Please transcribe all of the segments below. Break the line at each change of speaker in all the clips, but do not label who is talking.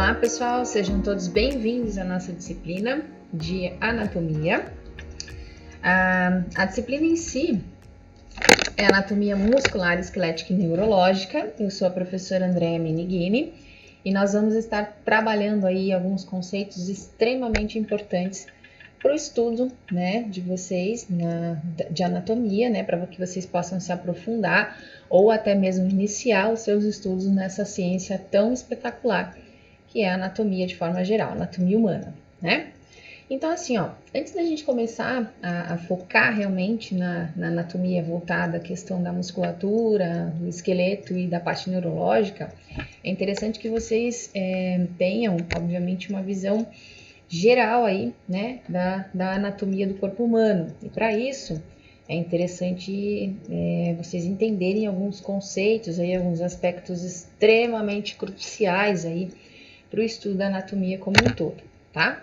Olá pessoal, sejam todos bem-vindos à nossa disciplina de anatomia. A disciplina em si é anatomia muscular, esquelética e neurológica. Eu sou a professora Andréa Meneghini e nós vamos estar trabalhando aí alguns conceitos extremamente importantes para o estudo, de vocês de anatomia, para que vocês possam se aprofundar ou até mesmo iniciar os seus estudos nessa ciência tão espetacular que é a anatomia de forma geral, anatomia humana, Então, assim, antes da gente começar a focar realmente na anatomia voltada à questão da musculatura, do esqueleto e da parte neurológica, é interessante que vocês tenham, obviamente, uma visão geral aí, da anatomia do corpo humano. E para isso, é interessante vocês entenderem alguns conceitos, aí, alguns aspectos extremamente cruciais aí para o estudo da anatomia como um todo, tá?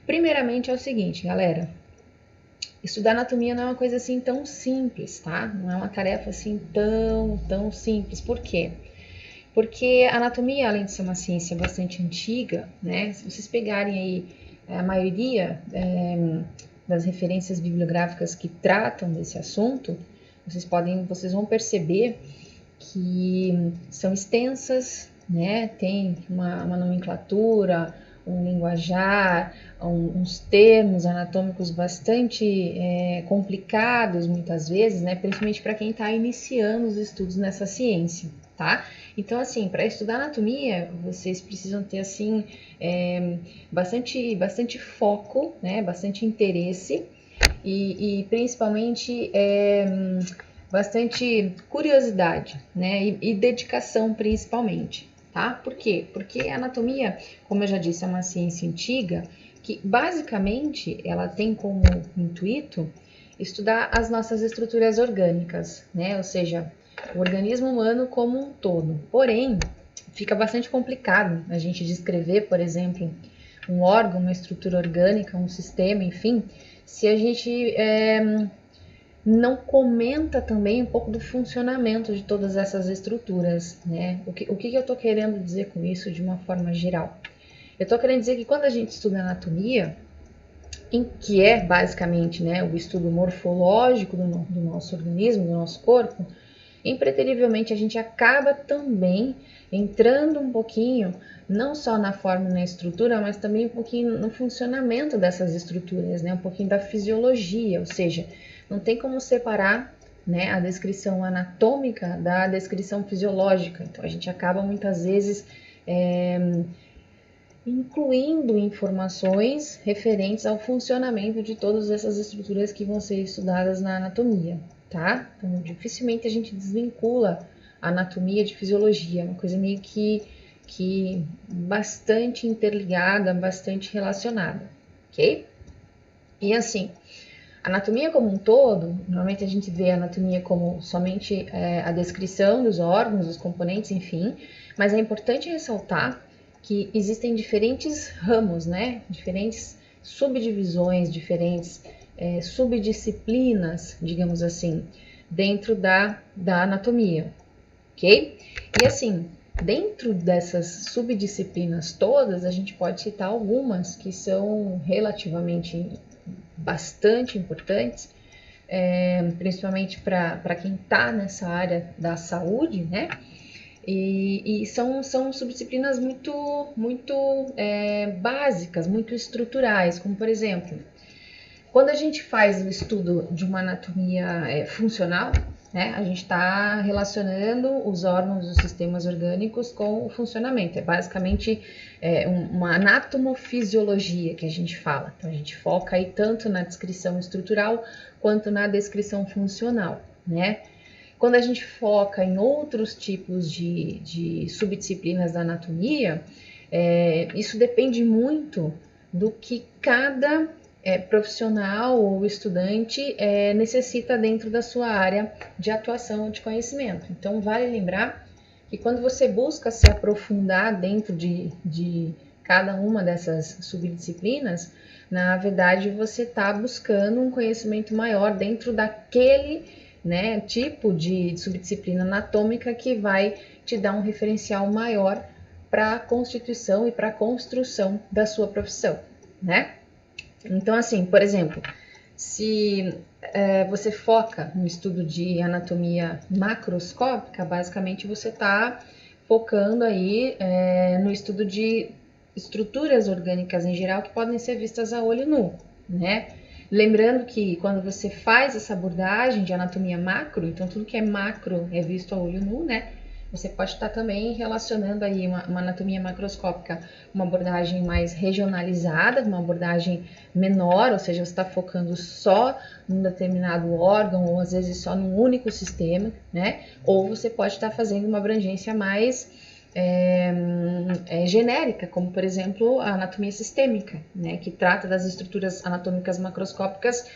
Primeiramente é o seguinte, galera, estudar anatomia não é uma coisa assim tão simples, tá? Não é uma tarefa assim tão simples. Por quê? Porque a anatomia, além de ser uma ciência bastante antiga, se vocês pegarem aí a maioria das referências bibliográficas que tratam desse assunto, vocês vão perceber que são extensas, tem uma nomenclatura, um linguajar, uns termos anatômicos bastante complicados muitas vezes, principalmente para quem está iniciando os estudos nessa ciência, tá? Então, assim, para estudar anatomia, vocês precisam ter, assim, bastante foco, bastante interesse e principalmente bastante curiosidade, e dedicação principalmente, tá? Por quê? Porque a anatomia, como eu já disse, é uma ciência antiga que basicamente ela tem como intuito estudar as nossas estruturas orgânicas, ou seja, o organismo humano como um todo. Porém, fica bastante complicado a gente descrever, por exemplo, um órgão, uma estrutura orgânica, um sistema, enfim, se a gente não comenta também um pouco do funcionamento de todas essas estruturas, O que eu estou querendo dizer com isso de uma forma geral? Eu estou querendo dizer que quando a gente estuda anatomia, que é basicamente o estudo morfológico do nosso organismo, do nosso corpo, impreterivelmente a gente acaba também entrando um pouquinho, não só na forma e na estrutura, mas também um pouquinho no funcionamento dessas estruturas, um pouquinho da fisiologia, ou seja, não tem como separar a descrição anatômica da descrição fisiológica. Então, a gente acaba muitas vezes incluindo informações referentes ao funcionamento de todas essas estruturas que vão ser estudadas na anatomia, tá? Então, dificilmente a gente desvincula a anatomia de fisiologia, uma coisa meio que bastante interligada, bastante relacionada, ok? E assim, a anatomia como um todo, normalmente a gente vê a anatomia como somente a descrição dos órgãos, dos componentes, enfim, mas é importante ressaltar que existem diferentes ramos, diferentes subdivisões, diferentes subdisciplinas, digamos assim, dentro da anatomia, ok? E assim, dentro dessas subdisciplinas todas, a gente pode citar algumas que são relativamente bastante importantes, principalmente para quem está nessa área da saúde, E são subdisciplinas muito básicas, muito estruturais, como por exemplo, quando a gente faz o estudo de uma anatomia funcional, a gente está relacionando os órgãos, os sistemas orgânicos com o funcionamento. É basicamente uma anatomofisiologia que a gente fala. Então, a gente foca aí tanto na descrição estrutural quanto na descrição funcional, Quando a gente foca em outros tipos de subdisciplinas da anatomia, isso depende muito do que cada profissional ou estudante necessita dentro da sua área de atuação de conhecimento. Então, vale lembrar que quando você busca se aprofundar dentro de cada uma dessas subdisciplinas, na verdade, você está buscando um conhecimento maior dentro daquele tipo de subdisciplina anatômica que vai te dar um referencial maior para a constituição e para a construção da sua profissão, né? Então, assim, por exemplo, se você foca no estudo de anatomia macroscópica, basicamente você está focando aí no estudo de estruturas orgânicas em geral que podem ser vistas a olho nu, né? Lembrando que quando você faz essa abordagem de anatomia macro, então tudo que é macro é visto a olho nu, né? Você pode estar também relacionando aí uma anatomia macroscópica, uma abordagem mais regionalizada, uma abordagem menor, ou seja, você está focando só num determinado órgão ou às vezes só num único sistema, né? Ou você pode estar fazendo uma abrangência mais genérica, como por exemplo a anatomia sistêmica, né? Que trata das estruturas anatômicas macroscópicas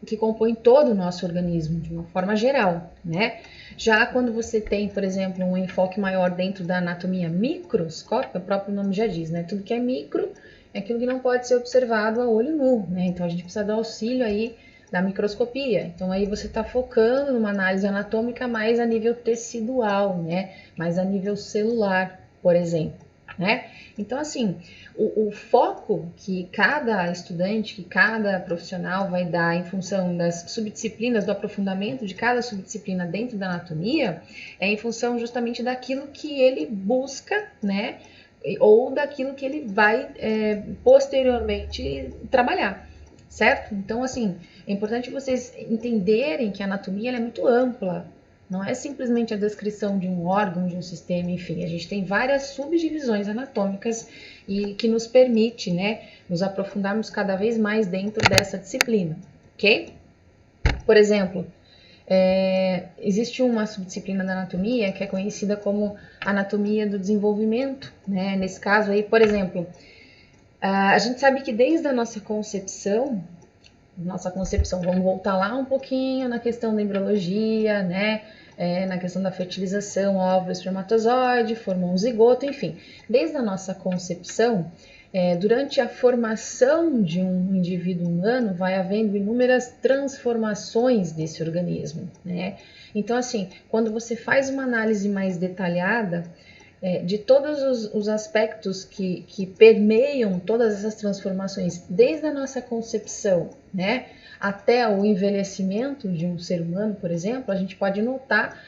que compõem todo o nosso organismo, de uma forma geral, né? Já quando você tem, por exemplo, um enfoque maior dentro da anatomia microscópica, o próprio nome já diz, né? Tudo que é micro é aquilo que não pode ser observado a olho nu, né? Então a gente precisa do auxílio aí da microscopia. Então aí você está focando numa análise anatômica mais a nível tecidual, né? Mais a nível celular, por exemplo, né? Então assim, o foco que cada estudante, que cada profissional vai dar em função das subdisciplinas, do aprofundamento de cada subdisciplina dentro da anatomia, é em função justamente daquilo que ele busca, né? Ou daquilo que ele vai posteriormente trabalhar, certo? Então, assim, é importante vocês entenderem que a anatomia ela é muito ampla. Não é simplesmente a descrição de um órgão, de um sistema, enfim. A gente tem várias subdivisões anatômicas e que nos permite, né, nos aprofundarmos cada vez mais dentro dessa disciplina, ok? Por exemplo, existe uma subdisciplina da anatomia que é conhecida como anatomia do desenvolvimento, né? Nesse caso aí, por exemplo, a gente sabe que desde a nossa concepção, vamos voltar lá um pouquinho na questão da embriologia, né? Na questão da fertilização, óvulo, espermatozoide, formam um zigoto, enfim. Desde a nossa concepção, durante a formação de um indivíduo humano, vai havendo inúmeras transformações desse organismo, né? Então, assim, quando você faz uma análise mais detalhada, de todos os aspectos que permeiam todas essas transformações, desde a nossa concepção, né, até o envelhecimento de um ser humano, por exemplo, a gente pode notar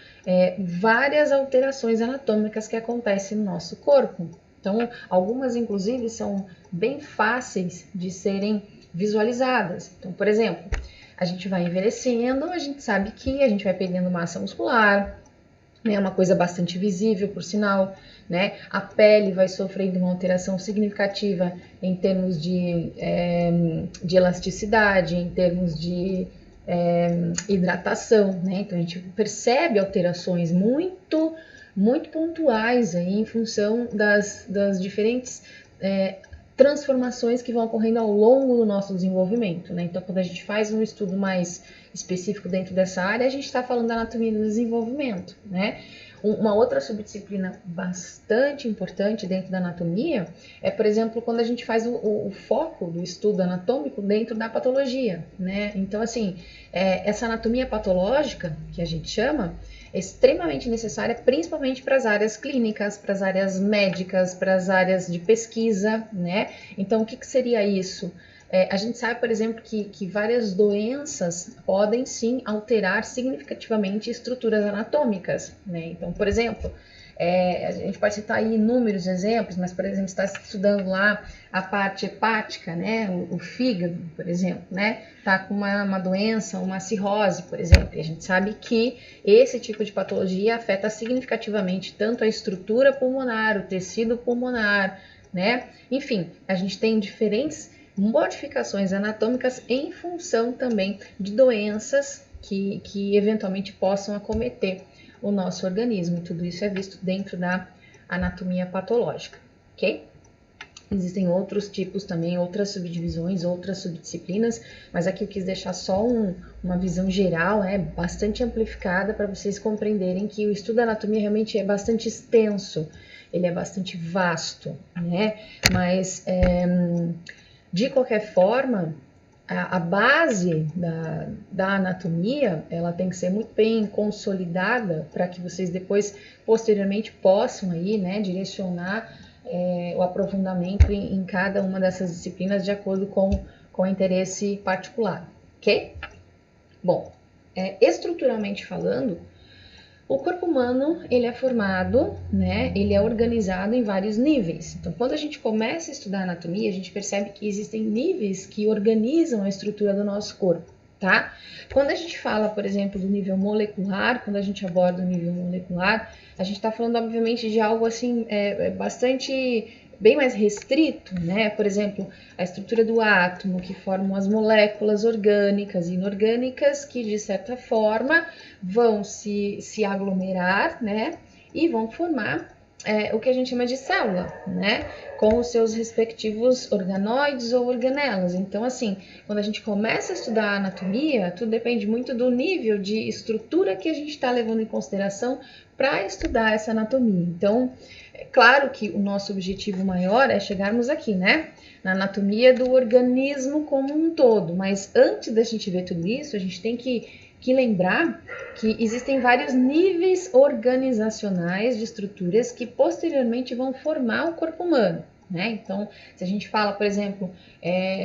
várias alterações anatômicas que acontecem no nosso corpo. Então, algumas, inclusive, são bem fáceis de serem visualizadas. Então, por exemplo, a gente vai envelhecendo, a gente sabe que a gente vai perdendo massa muscular, é uma coisa bastante visível, por sinal, né? A pele vai sofrendo uma alteração significativa em termos de elasticidade, em termos de hidratação, né? Então a gente percebe alterações muito pontuais aí em função das diferentes transformações que vão ocorrendo ao longo do nosso desenvolvimento, né? Então, quando a gente faz um estudo mais específico dentro dessa área, a gente está falando da anatomia do desenvolvimento, né? Uma outra subdisciplina bastante importante dentro da anatomia é, por exemplo, quando a gente faz o foco do estudo anatômico dentro da patologia, né? Então, assim, essa anatomia patológica, que a gente chama, é extremamente necessária, principalmente para as áreas clínicas, para as áreas médicas, para as áreas de pesquisa, né? Então, o que seria isso? A gente sabe, por exemplo, que várias doenças podem sim alterar significativamente estruturas anatômicas, né? Então, por exemplo, a gente pode citar aí inúmeros exemplos, mas, por exemplo, está estudando lá a parte hepática, né? O fígado, por exemplo, né? Está com uma doença, uma cirrose, por exemplo, e a gente sabe que esse tipo de patologia afeta significativamente tanto a estrutura pulmonar, o tecido pulmonar, né? Enfim, a gente tem diferentes modificações anatômicas em função também de doenças que eventualmente possam acometer o nosso organismo. Tudo isso é visto dentro da anatomia patológica, ok? Existem outros tipos também, outras subdivisões, outras subdisciplinas, mas aqui eu quis deixar só uma visão geral, bastante amplificada para vocês compreenderem que o estudo da anatomia realmente é bastante extenso, ele é bastante vasto, né? Mas, de qualquer forma, a base da anatomia, ela tem que ser muito bem consolidada para que vocês depois, posteriormente, possam aí, né, direcionar o aprofundamento em cada uma dessas disciplinas de acordo com o interesse particular, ok? Bom, estruturalmente falando, o corpo humano, ele é formado, né, ele é organizado em vários níveis. Então, quando a gente começa a estudar anatomia, a gente percebe que existem níveis que organizam a estrutura do nosso corpo, tá? Quando a gente fala, por exemplo, do nível molecular, quando a gente aborda o nível molecular, a gente está falando, obviamente, de algo assim, bastante bem mais restrito, né? Por exemplo, a estrutura do átomo, que formam as moléculas orgânicas e inorgânicas, que de certa forma vão se aglomerar, né? E vão formar o que a gente chama de célula, né? Com os seus respectivos organoides ou organelas. Então, assim, quando a gente começa a estudar a anatomia, tudo depende muito do nível de estrutura que a gente está levando em consideração para estudar essa anatomia. Então, é claro que o nosso objetivo maior é chegarmos aqui, né? Na anatomia do organismo como um todo. Mas antes da gente ver tudo isso, a gente tem que lembrar que existem vários níveis organizacionais de estruturas que posteriormente vão formar o corpo humano, né? Então, se a gente fala, por exemplo,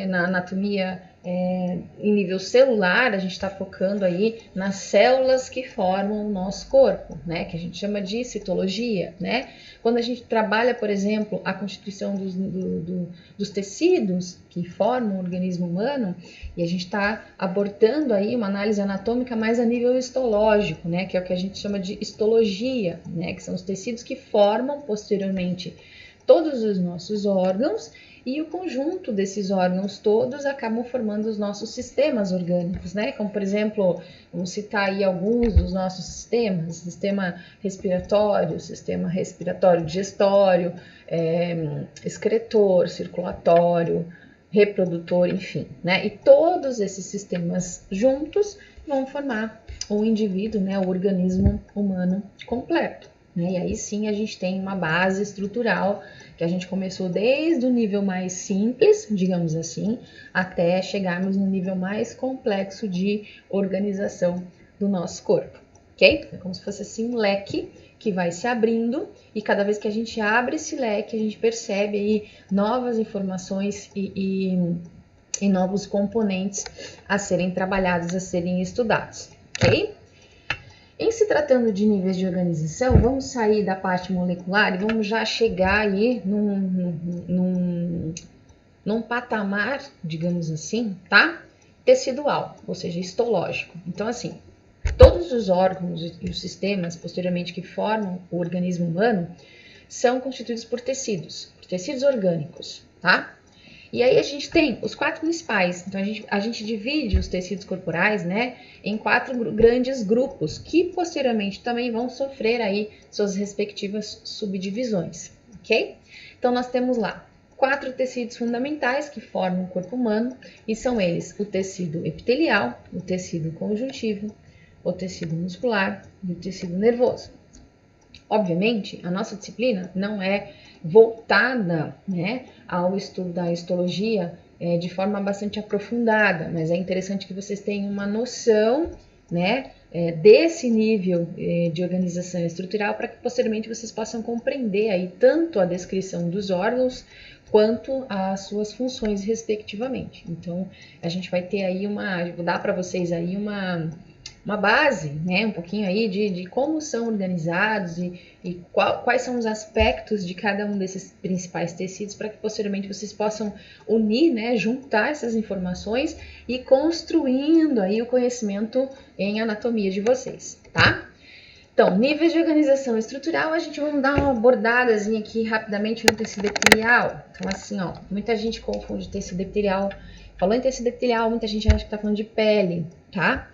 na anatomia em nível celular, a gente está focando aí nas células que formam o nosso corpo, né? Que a gente chama de citologia, né? Quando a gente trabalha, por exemplo, a constituição dos tecidos que formam o organismo humano, e a gente está abordando aí uma análise anatômica mais a nível histológico, né? Que é o que a gente chama de histologia, né? Que são os tecidos que formam posteriormente todos os nossos órgãos, e o conjunto desses órgãos todos acabam formando os nossos sistemas orgânicos, né? Como, por exemplo, vamos citar aí alguns dos nossos sistemas: sistema respiratório digestório, excretor, circulatório, reprodutor, enfim, né? E todos esses sistemas juntos vão formar o indivíduo, né? O organismo humano completo, né? E aí sim a gente tem uma base estrutural que a gente começou desde o nível mais simples, digamos assim, até chegarmos no nível mais complexo de organização do nosso corpo, ok? É como se fosse assim um leque que vai se abrindo, e cada vez que a gente abre esse leque, a gente percebe aí novas informações e novos componentes a serem trabalhados, a serem estudados, ok? Em se tratando de níveis de organização, vamos sair da parte molecular e vamos já chegar aí num patamar, digamos assim, tá? Tecidual, ou seja, histológico. Então, assim, todos os órgãos e os sistemas, posteriormente, que formam o organismo humano, são constituídos por tecidos orgânicos, tá? E aí a gente tem os 4 principais. Então a gente divide os tecidos corporais, né, em 4 grandes grupos, que posteriormente também vão sofrer aí suas respectivas subdivisões, ok? Então nós temos lá 4 tecidos fundamentais que formam o corpo humano, e são eles o tecido epitelial, o tecido conjuntivo, o tecido muscular e o tecido nervoso. Obviamente, a nossa disciplina não é voltada, né, ao estudo da histologia de forma bastante aprofundada, mas é interessante que vocês tenham uma noção, né, desse nível de organização estrutural, para que posteriormente vocês possam compreender aí tanto a descrição dos órgãos quanto as suas funções respectivamente. Então, a gente vai ter aí vou dar para vocês aí uma base, né, um pouquinho aí de como são organizados e quais são os aspectos de cada um desses principais tecidos, para que posteriormente vocês possam unir, né, juntar essas informações e construindo aí o conhecimento em anatomia de vocês, tá? Então, níveis de organização estrutural, a gente vai dar uma abordadazinha aqui rapidamente no tecido epitelial. Então, assim, ó, muita gente confunde tecido epitelial. Falou em tecido epitelial, muita gente acha que tá falando de pele, tá?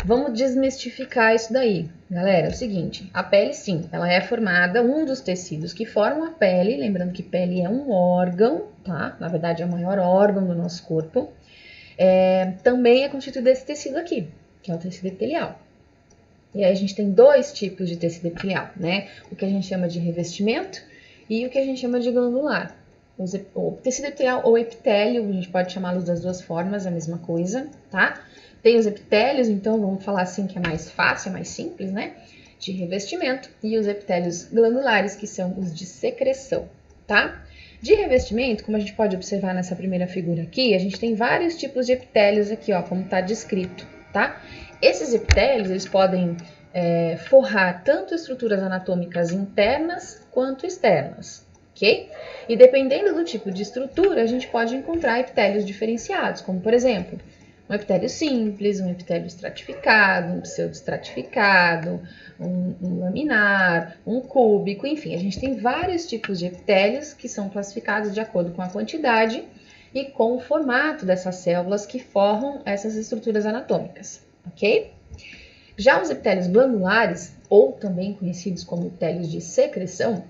Vamos desmistificar isso daí, galera. É o seguinte, a pele, sim, ela é formada, um dos tecidos que formam a pele, lembrando que pele é um órgão, tá? Na verdade, é o maior órgão do nosso corpo. Também é constituído desse tecido aqui, que é o tecido epitelial. E aí a gente tem 2 tipos de tecido epitelial, né? O que a gente chama de revestimento e o que a gente chama de glandular. o tecido epitelial ou epitélio, a gente pode chamá-los das duas formas, a mesma coisa, tá? Tem os epitélios, então vamos falar assim que é mais fácil, é mais simples, né? De revestimento, e os epitélios glandulares, que são os de secreção, tá? De revestimento, como a gente pode observar nessa primeira figura aqui, a gente tem vários tipos de epitélios aqui, ó, como tá descrito, tá? Esses epitélios, eles podem forrar tanto estruturas anatômicas internas quanto externas, ok? E dependendo do tipo de estrutura, a gente pode encontrar epitélios diferenciados, como por exemplo, um epitélio simples, um epitélio estratificado, um pseudoestratificado, um laminar, um cúbico, enfim, a gente tem vários tipos de epitélios que são classificados de acordo com a quantidade e com o formato dessas células que formam essas estruturas anatômicas, ok? Já os epitélios glandulares, ou também conhecidos como epitélios de secreção,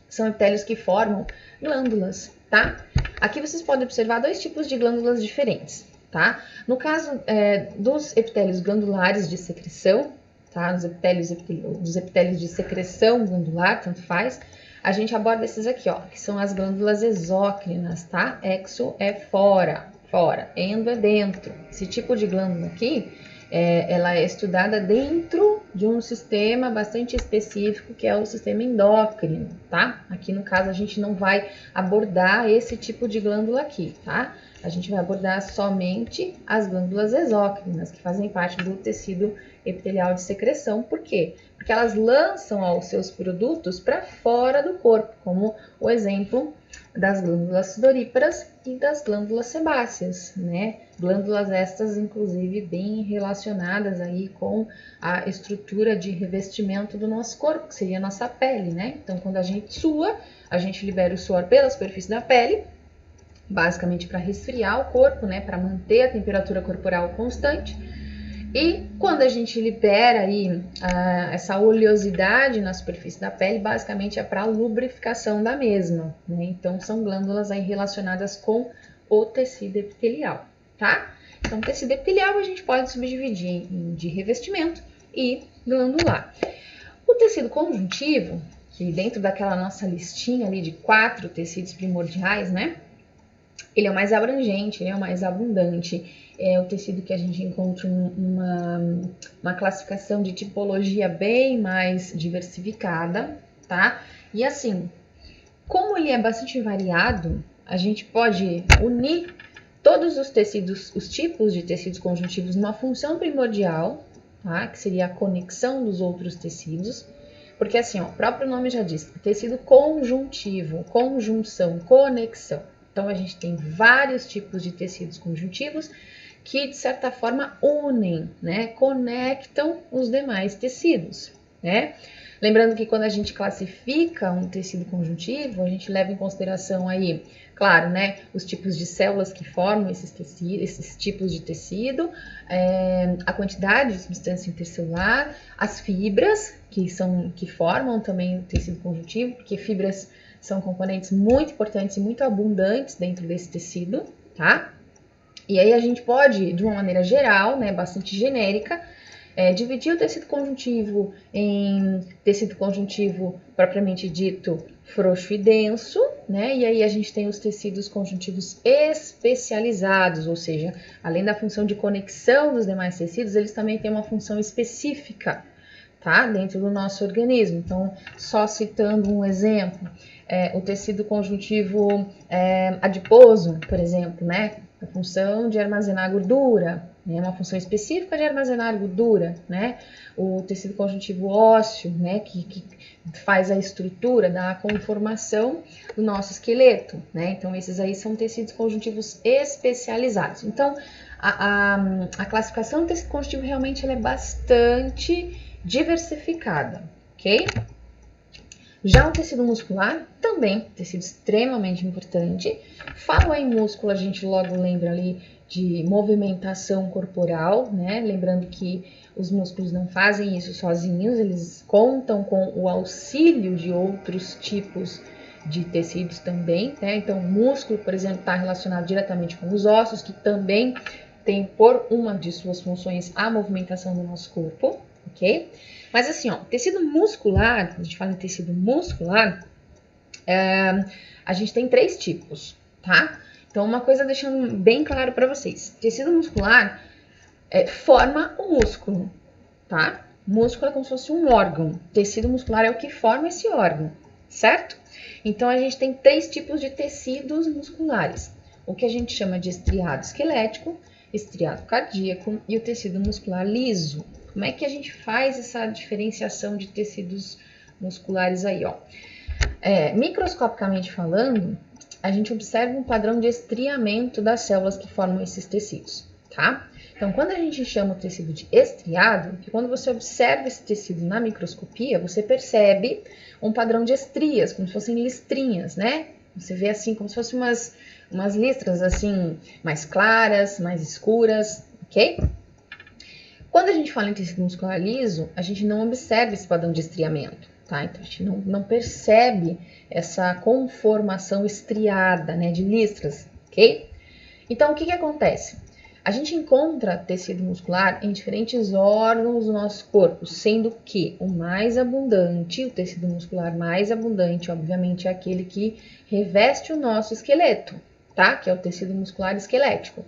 são epitélios que formam glândulas, tá? Aqui vocês podem observar dois tipos de glândulas diferentes, tá? No caso dos epitélios glandulares de secreção, tá? Dos epitélios de secreção glandular, tanto faz, a gente aborda esses aqui, ó, que são as glândulas exócrinas, tá? Exo é fora, endo é dentro. Esse tipo de glândula aqui, ela é estudada dentro de um sistema bastante específico, que é o sistema endócrino, tá? Aqui no caso a gente não vai abordar esse tipo de glândula aqui, tá? A gente vai abordar somente as glândulas exócrinas, que fazem parte do tecido epitelial de secreção. Por quê? Porque elas lançam os seus produtos para fora do corpo, como o exemplo das glândulas sudoríparas e das glândulas sebáceas, né? Glândulas estas, inclusive, bem relacionadas aí com a estrutura de revestimento do nosso corpo, que seria a nossa pele, né? Então, quando a gente sua, a gente libera o suor pela superfície da pele, basicamente para resfriar o corpo, né? Para manter a temperatura corporal constante. E quando a gente libera aí essa oleosidade na superfície da pele, basicamente é para a lubrificação da mesma, né? Então, são glândulas aí relacionadas com o tecido epitelial, tá? Então, tecido epitelial a gente pode subdividir em de revestimento e glandular. O tecido conjuntivo, que dentro daquela nossa listinha ali de 4 tecidos primordiais, né? Ele é o mais abrangente, ele é o mais abundante. É o tecido que a gente encontra uma classificação de tipologia bem mais diversificada, tá? E assim, como ele é bastante variado, a gente pode unir todos os tecidos, os tipos de tecidos conjuntivos numa função primordial, tá? Que seria a conexão dos outros tecidos. Porque assim, ó, o próprio nome já diz, tecido conjuntivo, conjunção, conexão. Então, a gente tem vários tipos de tecidos conjuntivos que, de certa forma, unem, né? Conectam os demais tecidos, né? Lembrando que quando a gente classifica um tecido conjuntivo, a gente leva em consideração aí, claro, né? Os tipos de células que formam esses tipos de tecido, a quantidade de substância intercelular, as fibras que formam também o tecido conjuntivo, porque fibras são componentes muito importantes e muito abundantes dentro desse tecido, tá? E aí a gente pode, de uma maneira geral, né, bastante genérica, dividir o tecido conjuntivo em tecido conjuntivo propriamente dito frouxo e denso, né? E aí a gente tem os tecidos conjuntivos especializados, ou seja, além da função de conexão dos demais tecidos, eles também têm uma função específica, tá? Dentro do nosso organismo. Então, só citando um exemplo, o tecido conjuntivo adiposo, por exemplo, né? A função de armazenar gordura, né? Uma função específica de armazenar gordura, né? O tecido conjuntivo ósseo, né? Que faz a estrutura, dá a conformação do nosso esqueleto, né? Então, esses aí são tecidos conjuntivos especializados. Então, a classificação do tecido conjuntivo realmente ela é bastante diversificada, ok? Já o tecido muscular, também tecido extremamente importante. Falo em músculo, a gente logo lembra ali de movimentação corporal, né? Lembrando que os músculos não fazem isso sozinhos, eles contam com o auxílio de outros tipos de tecidos também, né? Então, o músculo, por exemplo, está relacionado diretamente com os ossos, que também tem por uma de suas funções a movimentação do nosso corpo, ok? Mas assim, ó, tecido muscular, quando a gente fala em tecido muscular, a gente tem 3 tipos, tá? Então, uma coisa deixando bem claro para vocês. Tecido muscular forma o músculo, tá? Músculo é como se fosse um órgão. Tecido muscular é o que forma esse órgão, certo? Então, a gente tem 3 tipos de tecidos musculares. O que a gente chama de estriado esquelético, estriado cardíaco e o tecido muscular liso. Como é que a gente faz essa diferenciação de tecidos musculares aí, ó? Microscopicamente falando, a gente observa um padrão de estriamento das células que formam esses tecidos, tá? Então, quando a gente chama o tecido de estriado, que quando você observa esse tecido na microscopia, você percebe um padrão de estrias, como se fossem listrinhas, né? Você vê assim, como se fossem umas listras assim, mais claras, mais escuras, ok? Quando a gente fala em tecido muscular liso, a gente não observa esse padrão de estriamento, tá? Então, a gente não percebe essa conformação estriada, né, de listras, ok? Então, o que acontece? A gente encontra tecido muscular em diferentes órgãos do nosso corpo, sendo que o mais abundante, o tecido muscular mais abundante, obviamente, é aquele que reveste o nosso esqueleto, tá? Que é o tecido muscular esquelético.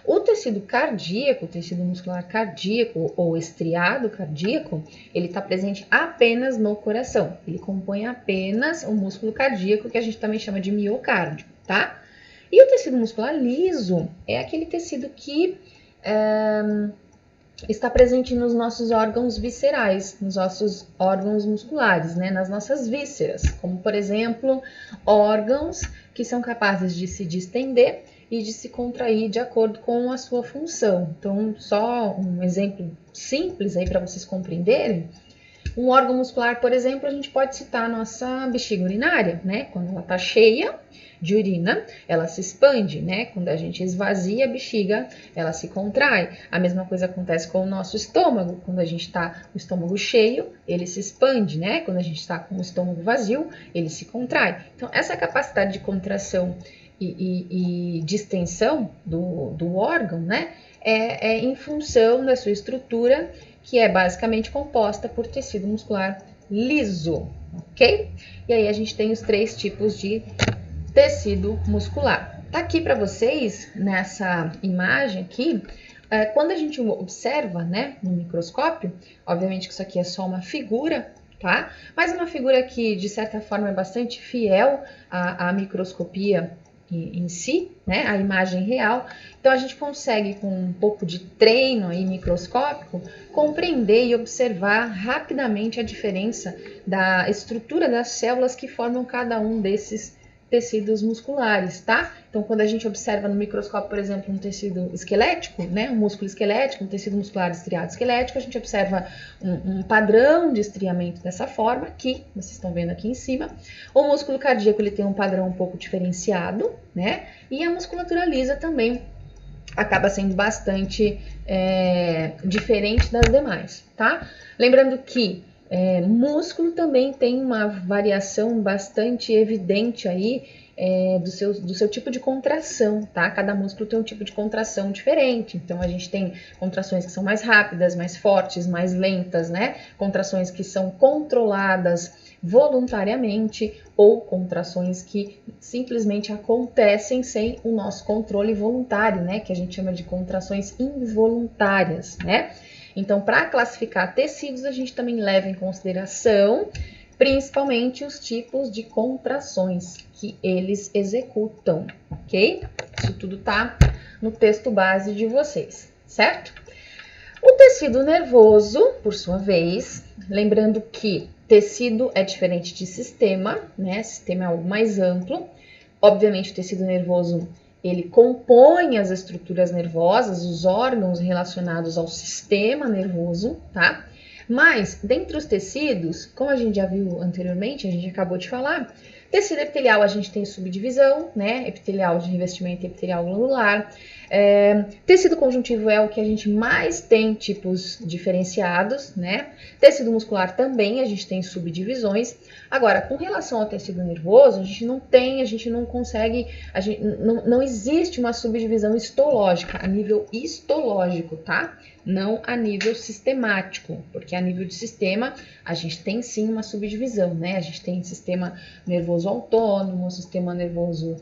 O tecido cardíaco, o tecido muscular cardíaco ou estriado cardíaco, ele está presente apenas no coração. Ele compõe apenas o músculo cardíaco, que a gente também chama de miocárdio, tá? E o tecido muscular liso é aquele tecido que está presente nos nossos órgãos viscerais, nos nossos órgãos musculares, né? Nas nossas vísceras, como por exemplo, órgãos que são capazes de se distender e de se contrair de acordo com a sua função. Então, só um exemplo simples aí para vocês compreenderem. Um órgão muscular, por exemplo, a gente pode citar a nossa bexiga urinária, né? Quando ela está cheia de urina, ela se expande, né? Quando a gente esvazia a bexiga, ela se contrai. A mesma coisa acontece com o nosso estômago. Quando a gente está com o estômago cheio, ele se expande, né? Quando a gente está com o estômago vazio, ele se contrai. Então, essa capacidade de contração e distensão do órgão, né? É em função da sua estrutura, que é basicamente composta por tecido muscular liso, ok? E aí a gente tem os 3 tipos de tecido muscular. Tá aqui para vocês, nessa imagem aqui, quando a gente observa, né, no microscópio, obviamente que isso aqui é só uma figura, tá? Mas uma figura que, de certa forma, é bastante fiel à microscopia em si, né, a imagem real. Então, a gente consegue, com um pouco de treino aí microscópico, compreender e observar rapidamente a diferença da estrutura das células que formam cada um desses tecidos musculares, tá? Então, quando a gente observa no microscópio, por exemplo, um tecido esquelético, né, um músculo esquelético, um tecido muscular estriado esquelético, a gente observa um padrão de estriamento dessa forma, que vocês estão vendo aqui em cima. O músculo cardíaco, ele tem um padrão um pouco diferenciado, né? E a musculatura lisa também acaba sendo bastante diferente das demais, tá? Lembrando que músculo também tem uma variação bastante evidente aí do seu tipo de contração, tá? Cada músculo tem um tipo de contração diferente. Então, a gente tem contrações que são mais rápidas, mais fortes, mais lentas, né? Contrações que são controladas voluntariamente ou contrações que simplesmente acontecem sem o nosso controle voluntário, né? Que a gente chama de contrações involuntárias, né? Então, para classificar tecidos, a gente também leva em consideração principalmente os tipos de contrações que eles executam, ok? Isso tudo tá no texto base de vocês, certo? O tecido nervoso, por sua vez, lembrando que tecido é diferente de sistema, né? Sistema é algo mais amplo. Obviamente, o tecido nervoso ele compõe as estruturas nervosas, os órgãos relacionados ao sistema nervoso, tá? Mas, dentre os tecidos, como a gente já viu anteriormente, a gente acabou de falar, tecido epitelial a gente tem subdivisão, né? Epitelial de revestimento e epitelial glandular. Tecido conjuntivo é o que a gente mais tem tipos diferenciados, né? Tecido muscular também a gente tem subdivisões. Agora, com relação ao tecido nervoso, a gente não consegue, não existe uma subdivisão histológica, a nível histológico, tá? não a nível sistemático, porque a nível de sistema a gente tem sim uma subdivisão, né? A gente tem sistema nervoso autônomo, sistema nervoso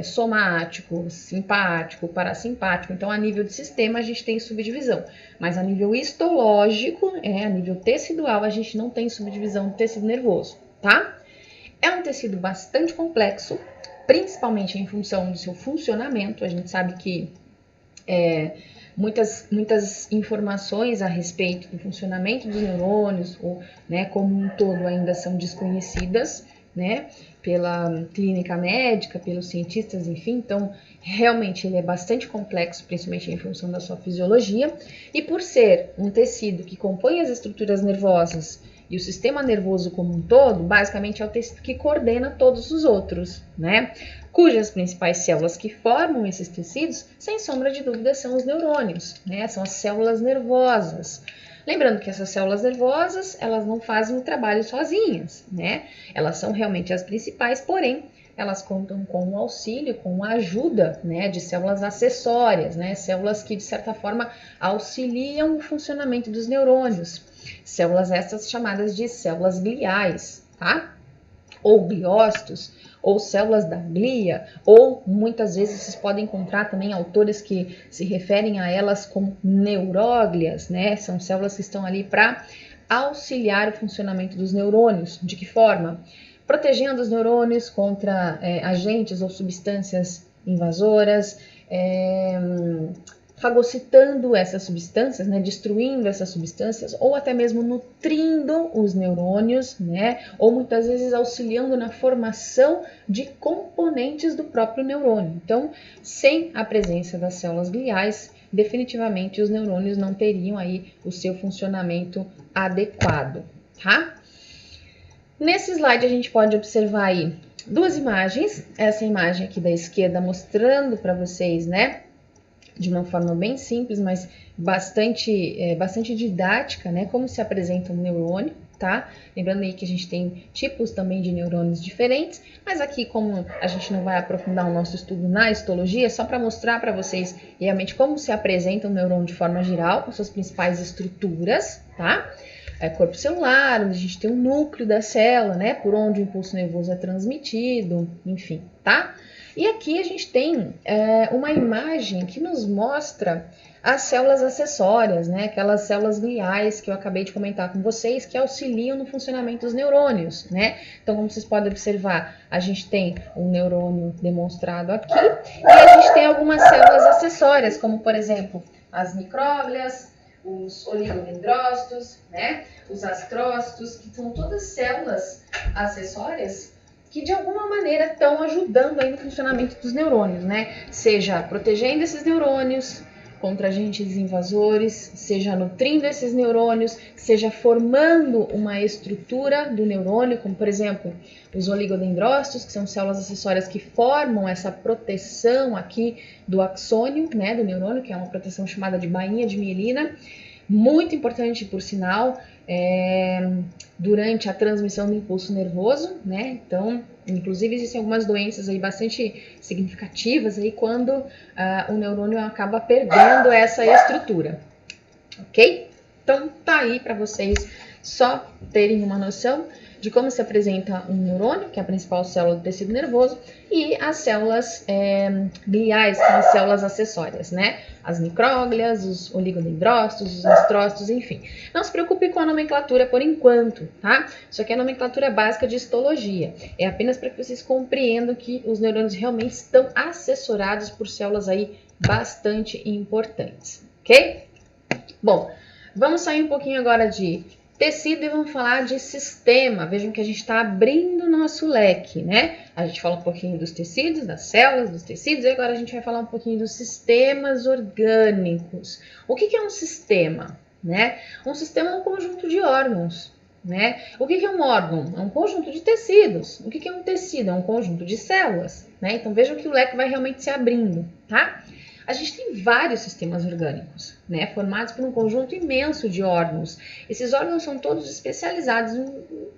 somático, simpático, parasimpático. Então, a nível de sistema a gente tem subdivisão, mas a nível histológico, a nível tecidual, a gente não tem subdivisão do tecido nervoso, tá? É um tecido bastante complexo, principalmente em função do seu funcionamento. A gente sabe que muitas informações a respeito do funcionamento dos neurônios, como um todo, ainda são desconhecidas, né, pela clínica médica, pelos cientistas, enfim. Então, realmente ele é bastante complexo, principalmente em função da sua fisiologia, e por ser um tecido que compõe as estruturas nervosas e o sistema nervoso como um todo, basicamente é o tecido que coordena todos os outros, né? Cujas principais células que formam esses tecidos, sem sombra de dúvida, são os neurônios, né? São as células nervosas. Lembrando que essas células nervosas, elas não fazem o trabalho sozinhas, né? Elas são realmente as principais, porém, elas contam com o auxílio, com a ajuda, né, de células acessórias, né? Células que, de certa forma, auxiliam o funcionamento dos neurônios. Células essas chamadas de células gliais, tá? Ou gliócitos, ou células da glia, ou muitas vezes vocês podem encontrar também autores que se referem a elas como neuróglias, né? São células que estão ali para auxiliar o funcionamento dos neurônios. De que forma? Protegendo os neurônios contra agentes ou substâncias invasoras, fagocitando essas substâncias, né, destruindo essas substâncias, ou até mesmo nutrindo os neurônios, né, ou muitas vezes auxiliando na formação de componentes do próprio neurônio. Então, sem a presença das células gliais, definitivamente os neurônios não teriam aí o seu funcionamento adequado, tá? Nesse slide a gente pode observar aí duas imagens, essa imagem aqui da esquerda mostrando para vocês, né, de uma forma bem simples, mas bastante didática, né? Como se apresenta um neurônio, tá? Lembrando aí que a gente tem tipos também de neurônios diferentes, mas aqui, como a gente não vai aprofundar o nosso estudo na histologia, só para mostrar para vocês realmente como se apresenta um neurônio de forma geral, com suas principais estruturas, tá? Corpo celular, onde a gente tem o núcleo da célula, né? Por onde o impulso nervoso é transmitido, enfim, tá? E aqui a gente tem uma imagem que nos mostra as células acessórias, né? Aquelas células gliais que eu acabei de comentar com vocês, que auxiliam no funcionamento dos neurônios, né? Então, como vocês podem observar, a gente tem um neurônio demonstrado aqui e a gente tem algumas células acessórias, como por exemplo, as micróglias, os oligodendrócitos, né? Os astrócitos, que são todas células acessórias que de alguma maneira estão ajudando aí no funcionamento dos neurônios, né? Seja protegendo esses neurônios contra agentes invasores, seja nutrindo esses neurônios, seja formando uma estrutura do neurônio, como por exemplo os oligodendrócitos, que são células acessórias que formam essa proteção aqui do axônio, né, do neurônio, que é uma proteção chamada de bainha de mielina, muito importante por sinal, durante a transmissão do impulso nervoso, né? Então, inclusive existem algumas doenças aí bastante significativas aí quando o neurônio acaba perdendo essa estrutura, ok? Então, tá aí para vocês só terem uma noção de como se apresenta um neurônio, que é a principal célula do tecido nervoso, e as células gliais, que são as células acessórias, né? As micróglias, os oligodendrócitos, os astrócitos, enfim. Não se preocupe com a nomenclatura por enquanto, tá? Isso aqui é a nomenclatura básica de histologia. É apenas para que vocês compreendam que os neurônios realmente estão assessorados por células aí bastante importantes, ok? Bom, vamos sair um pouquinho agora de tecido e vamos falar de sistema. Vejam que a gente está abrindo o nosso leque, né? A gente fala um pouquinho dos tecidos, das células, dos tecidos, e agora a gente vai falar um pouquinho dos sistemas orgânicos. O que é um sistema, né? Um sistema é um conjunto de órgãos, né? O que é um órgão? É um conjunto de tecidos. O que é um tecido? É um conjunto de células, né? Então vejam que o leque vai realmente se abrindo, tá? A gente tem vários sistemas orgânicos, né, formados por um conjunto imenso de órgãos. Esses órgãos são todos especializados em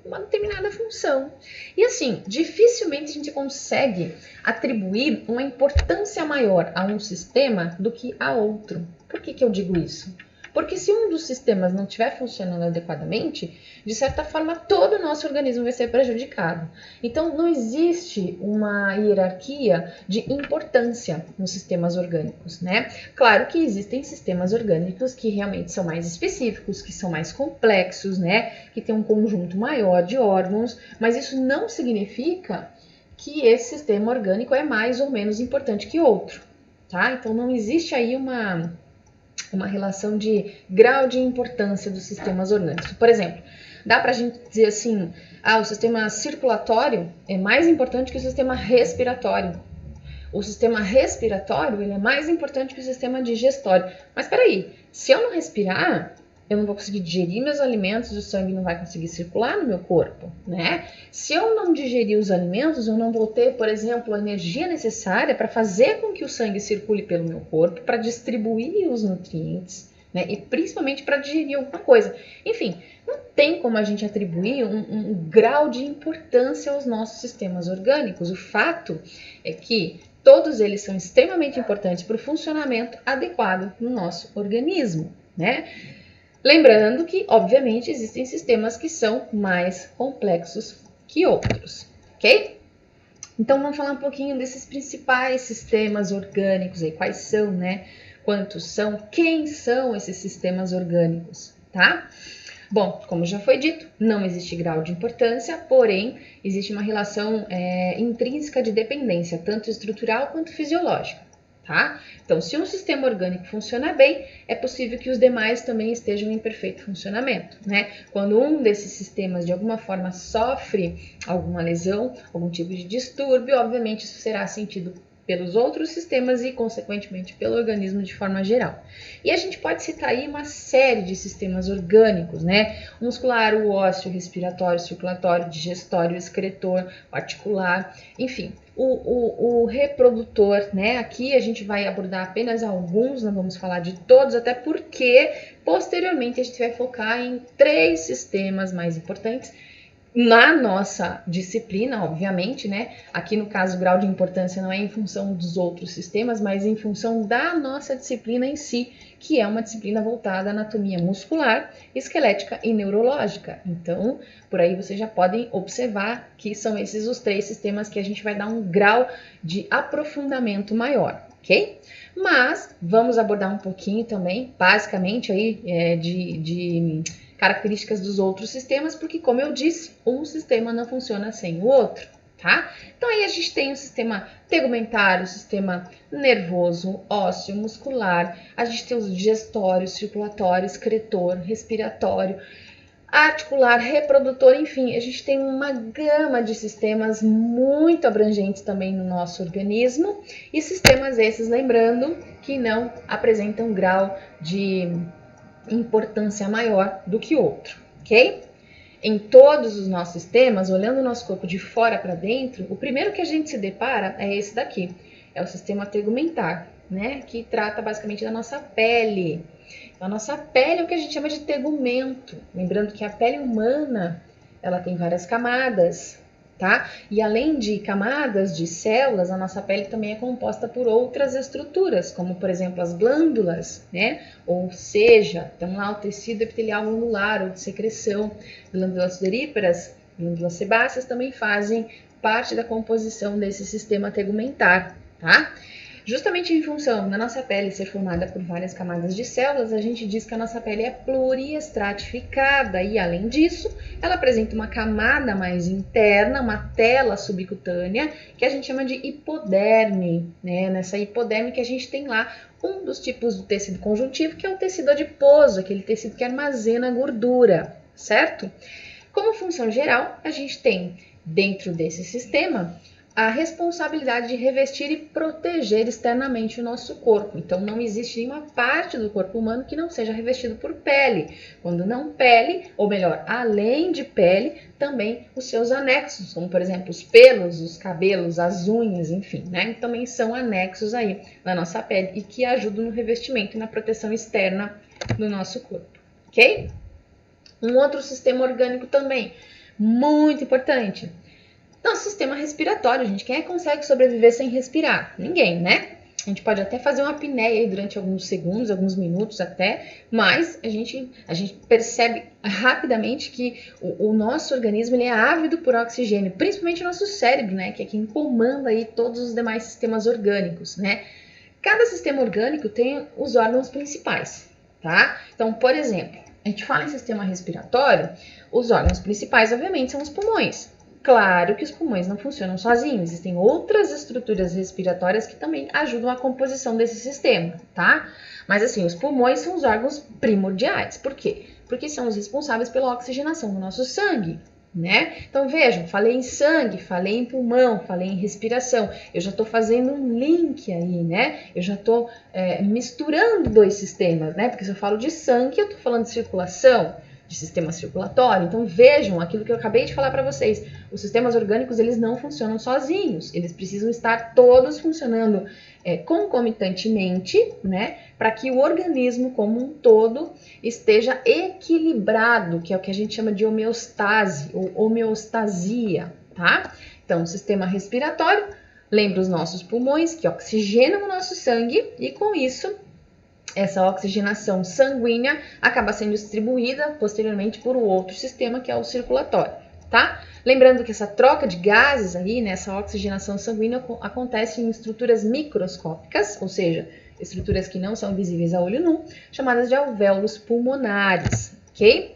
uma determinada função. E assim, dificilmente a gente consegue atribuir uma importância maior a um sistema do que a outro. Por que eu digo isso? Porque se um dos sistemas não estiver funcionando adequadamente, de certa forma todo o nosso organismo vai ser prejudicado. Então não existe uma hierarquia de importância nos sistemas orgânicos, né? Claro que existem sistemas orgânicos que realmente são mais específicos, que são mais complexos, né? Que tem um conjunto maior de órgãos, mas isso não significa que esse sistema orgânico é mais ou menos importante que outro, tá? Então não existe aí uma relação de grau de importância dos sistemas orgânicos. Por exemplo, dá para a gente dizer assim, o sistema circulatório é mais importante que o sistema respiratório. O sistema respiratório ele é mais importante que o sistema digestório. Mas espera aí, se eu não respirar, eu não vou conseguir digerir meus alimentos, o sangue não vai conseguir circular no meu corpo, né? Se eu não digerir os alimentos, eu não vou ter, por exemplo, a energia necessária para fazer com que o sangue circule pelo meu corpo, para distribuir os nutrientes, né? E principalmente para digerir alguma coisa. Enfim, não tem como a gente atribuir um grau de importância aos nossos sistemas orgânicos. O fato é que todos eles são extremamente importantes para o funcionamento adequado no nosso organismo, né? Lembrando que, obviamente, existem sistemas que são mais complexos que outros, ok? Então, vamos falar um pouquinho desses principais sistemas orgânicos aí, quais são, né? Quantos são, quem são esses sistemas orgânicos, tá? Bom, como já foi dito, não existe grau de importância, porém, existe uma relação intrínseca de dependência, tanto estrutural quanto fisiológica. Tá? Então, se um sistema orgânico funciona bem, é possível que os demais também estejam em perfeito funcionamento, né? Quando um desses sistemas de alguma forma sofre alguma lesão, algum tipo de distúrbio, obviamente isso será sentido pelos outros sistemas e, consequentemente, pelo organismo de forma geral. E a gente pode citar aí uma série de sistemas orgânicos, né? O muscular, o ósseo, o respiratório, o circulatório, o digestório, o excretor, o articular, enfim. O reprodutor, né? Aqui a gente vai abordar apenas alguns, não vamos falar de todos, até porque posteriormente a gente vai focar em 3 sistemas mais importantes na nossa disciplina, obviamente, né? Aqui no caso o grau de importância não é em função dos outros sistemas, mas em função da nossa disciplina em si, que é uma disciplina voltada à anatomia muscular, esquelética e neurológica. Então, por aí vocês já podem observar que são esses os 3 sistemas que a gente vai dar um grau de aprofundamento maior, ok? Mas vamos abordar um pouquinho também, basicamente aí, de características dos outros sistemas, porque, como eu disse, um sistema não funciona sem o outro, tá? Então, aí a gente tem o sistema tegumentar, o sistema nervoso, ósseo, muscular, a gente tem os digestórios, circulatório, excretor, respiratório, articular, reprodutor, enfim, a gente tem uma gama de sistemas muito abrangentes também no nosso organismo, e sistemas esses, lembrando, que não apresentam grau de importância maior do que outro, ok? Em todos os nossos sistemas, olhando o nosso corpo de fora para dentro, o primeiro que a gente se depara é esse daqui, é o sistema tegumentar, né? Que trata basicamente da nossa pele. A nossa pele é o que a gente chama de tegumento. Lembrando que a pele humana, ela tem várias camadas, tá? E além de camadas de células, a nossa pele também é composta por outras estruturas, como por exemplo as glândulas, né? Ou seja, tem lá o tecido epitelial glandular ou de secreção, glândulas sudoríparas, glândulas sebáceas também fazem parte da composição desse sistema tegumentar, tá? Justamente em função da nossa pele ser formada por várias camadas de células, a gente diz que a nossa pele é pluriestratificada e, além disso, ela apresenta uma camada mais interna, uma tela subcutânea, que a gente chama de hipoderme, né? Nessa hipoderme que a gente tem lá um dos tipos do tecido conjuntivo, que é o tecido adiposo, aquele tecido que armazena gordura, certo? Como função geral, a gente tem dentro desse sistema a responsabilidade de revestir e proteger externamente o nosso corpo. Então, não existe nenhuma parte do corpo humano que não seja revestido por pele. Quando não pele, ou melhor, além de pele, também os seus anexos, como por exemplo os pelos, os cabelos, as unhas, enfim, né? Também são anexos aí na nossa pele e que ajudam no revestimento e na proteção externa do nosso corpo, ok? Um outro sistema orgânico também, muito importante. Então, sistema respiratório, gente. Quem é que consegue sobreviver sem respirar? Ninguém, né? A gente pode até fazer uma apneia aí durante alguns segundos, alguns minutos até, mas a gente percebe rapidamente que o nosso organismo ele é ávido por oxigênio, principalmente o nosso cérebro, né, que é quem comanda aí todos os demais sistemas orgânicos, né? Cada sistema orgânico tem os órgãos principais, tá? Então, por exemplo, a gente fala em sistema respiratório, os órgãos principais, obviamente, são os pulmões. Claro que os pulmões não funcionam sozinhos, existem outras estruturas respiratórias que também ajudam a composição desse sistema, tá? Mas assim, os pulmões são os órgãos primordiais. Por quê? Porque são os responsáveis pela oxigenação do nosso sangue, né? Então vejam, falei em sangue, falei em pulmão, falei em respiração. Eu já estou fazendo um link aí, né? Eu já estou misturando dois sistemas, né? Porque se eu falo de sangue, eu estou falando de circulação, de sistema circulatório. Então vejam aquilo que eu acabei de falar para vocês. Os sistemas orgânicos, eles não funcionam sozinhos. Eles precisam estar todos funcionando concomitantemente, né? Para que o organismo como um todo esteja equilibrado, que é o que a gente chama de homeostase ou homeostasia, tá? Então, sistema respiratório, lembra os nossos pulmões que oxigenam o nosso sangue e com isso essa oxigenação sanguínea acaba sendo distribuída posteriormente por um outro sistema que é o circulatório, tá? Lembrando que essa troca de gases aí, né, essa oxigenação sanguínea acontece em estruturas microscópicas, ou seja, estruturas que não são visíveis a olho nu, chamadas de alvéolos pulmonares, ok?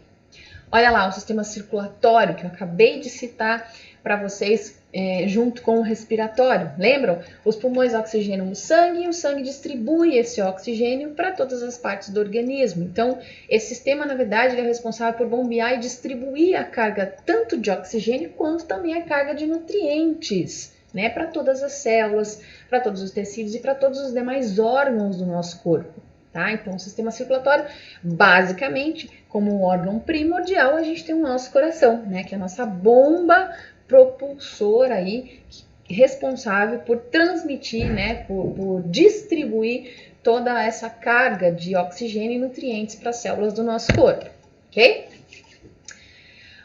Olha lá o sistema circulatório que eu acabei de citar para vocês junto com o respiratório. Lembram? Os pulmões oxigenam o sangue e o sangue distribui esse oxigênio para todas as partes do organismo. Então, esse sistema, na verdade, ele é responsável por bombear e distribuir a carga tanto de oxigênio quanto também a carga de nutrientes, né, para todas as células, para todos os tecidos e para todos os demais órgãos do nosso corpo. Tá? Então, o sistema circulatório, basicamente, como um órgão primordial, a gente tem o nosso coração, né, que é a nossa bomba propulsora aí, responsável por transmitir, né, por distribuir toda essa carga de oxigênio e nutrientes para as células do nosso corpo, ok?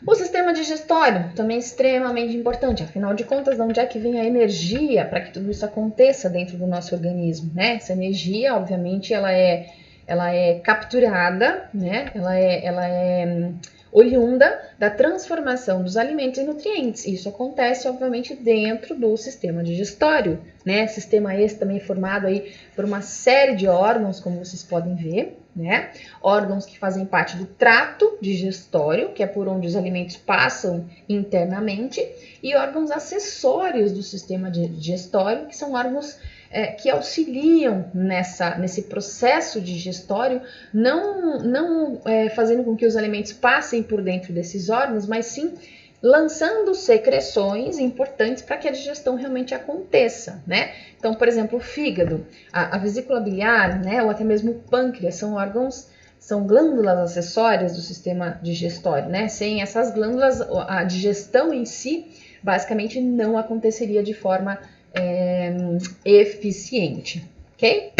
O sistema digestório também é extremamente importante, afinal de contas, de onde é que vem a energia para que tudo isso aconteça dentro do nosso organismo, né? Essa energia, obviamente, ela é capturada, né? Ela é oriunda da transformação dos alimentos em nutrientes. Isso acontece, obviamente, dentro do sistema digestório, né? Sistema esse também formado aí por uma série de órgãos, como vocês podem ver, né? Órgãos que fazem parte do trato digestório, que é por onde os alimentos passam internamente, e órgãos acessórios do sistema digestório, que são órgãos que auxiliam nesse processo digestório, não fazendo com que os alimentos passem por dentro desses órgãos, mas sim lançando secreções importantes para que a digestão realmente aconteça, né? Então, por exemplo, o fígado, a vesícula biliar, né, ou até mesmo o pâncreas, são glândulas acessórias do sistema digestório, né? Sem essas glândulas, a digestão em si, basicamente, não aconteceria de forma eficiente, ok?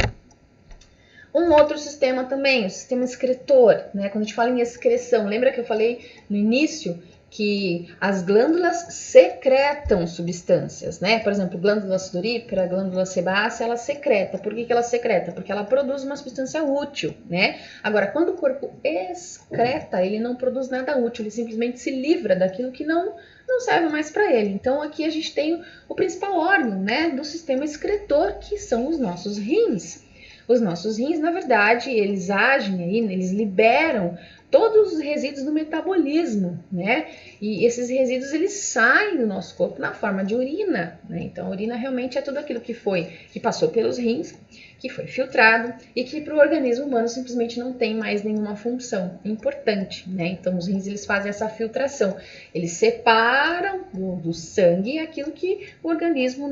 Um outro sistema também, o sistema excretor, né? Quando a gente fala em excreção, lembra que eu falei no início que as glândulas secretam substâncias, né? Por exemplo, glândula sudorípara, glândula sebácea, ela secreta. Por que ela secreta? Porque ela produz uma substância útil, né? Agora, quando o corpo excreta, ele não produz nada útil, ele simplesmente se livra daquilo que não serve mais para ele. Então, aqui a gente tem o principal órgão, né, do sistema excretor, que são os nossos rins. Os nossos rins, na verdade, eles agem aí, eles liberam todos os resíduos do metabolismo, né? E esses resíduos, eles saem do nosso corpo na forma de urina, né? Então, a urina realmente é tudo aquilo que passou pelos rins, que foi filtrado e que para o organismo humano simplesmente não tem mais nenhuma função importante, né? Então, os rins, eles fazem essa filtração. Eles separam do sangue aquilo que o organismo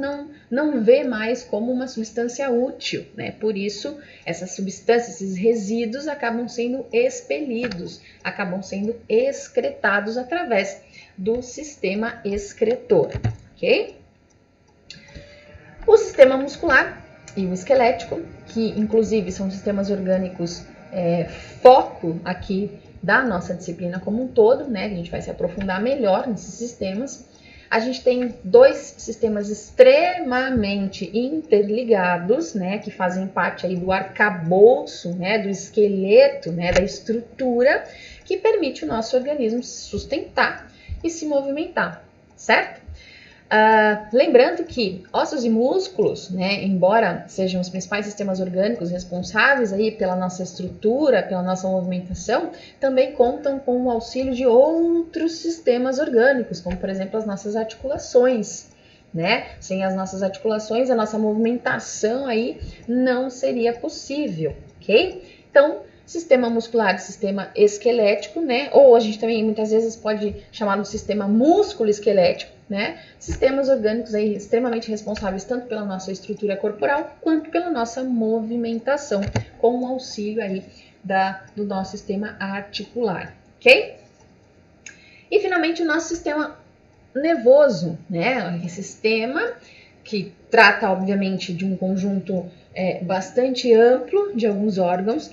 não vê mais como uma substância útil, né? Por isso, essas substâncias, esses resíduos acabam sendo expelidos, acabam sendo excretados através do sistema excretor, ok? O sistema muscular e o esquelético, que inclusive são sistemas orgânicos foco aqui da nossa disciplina como um todo, né? A gente vai se aprofundar melhor nesses sistemas. a gente tem dois sistemas extremamente interligados, né, que fazem parte aí do arcabouço, né, do esqueleto, né, da estrutura que permite o nosso organismo se sustentar e se movimentar, certo? Lembrando que ossos e músculos, né, embora sejam os principais sistemas orgânicos responsáveis aí pela nossa estrutura, pela nossa movimentação, também contam com o auxílio de outros sistemas orgânicos, como por exemplo as nossas articulações, né? Sem as nossas articulações, a nossa movimentação aí não seria possível, ok? Então, sistema muscular, sistema esquelético, né? Ou a gente também muitas vezes pode chamar de sistema músculo-esquelético, né? Sistemas orgânicos aí extremamente responsáveis tanto pela nossa estrutura corporal quanto pela nossa movimentação, com o auxílio aí do nosso sistema articular, ok? E finalmente o nosso sistema nervoso, né? Esse sistema que trata, obviamente, de um conjunto bastante amplo de alguns órgãos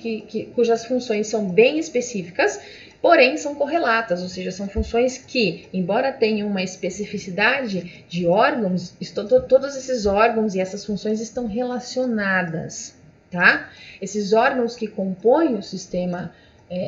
cujas funções são bem específicas, porém são correlatas, ou seja, são funções que, embora tenham uma especificidade de órgãos, todos esses órgãos e essas funções estão relacionadas, tá? Esses órgãos que compõem o sistema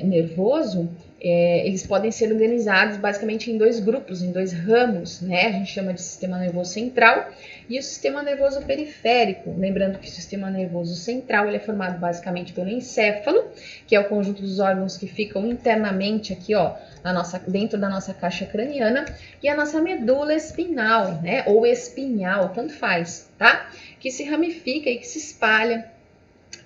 nervoso, eles podem ser organizados basicamente em dois grupos, em dois ramos, né? A gente chama de sistema nervoso central e o sistema nervoso periférico. Lembrando que o sistema nervoso central ele é formado basicamente pelo encéfalo, que é o conjunto dos órgãos que ficam internamente aqui, ó, dentro da nossa caixa craniana, e a nossa medula espinal, né? Ou espinhal, tanto faz, tá? Que se ramifica e que se espalha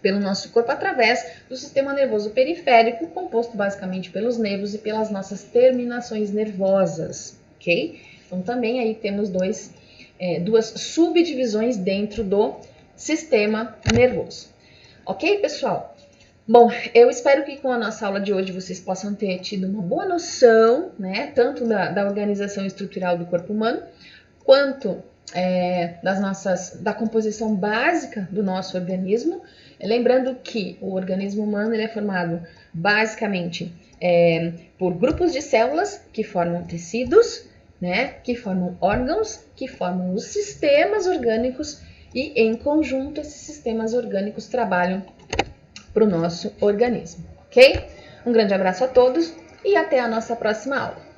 pelo nosso corpo através do sistema nervoso periférico, composto basicamente pelos nervos e pelas nossas terminações nervosas, ok? Então também aí temos duas subdivisões dentro do sistema nervoso, ok, pessoal? Bom, eu espero que com a nossa aula de hoje vocês possam ter tido uma boa noção, né, tanto da organização estrutural do corpo humano, quanto da composição básica do nosso organismo. Lembrando que o organismo humano ele é formado basicamente por grupos de células que formam tecidos, né, que formam órgãos, que formam os sistemas orgânicos e, em conjunto, esses sistemas orgânicos trabalham para o nosso organismo, ok? Um grande abraço a todos e até a nossa próxima aula.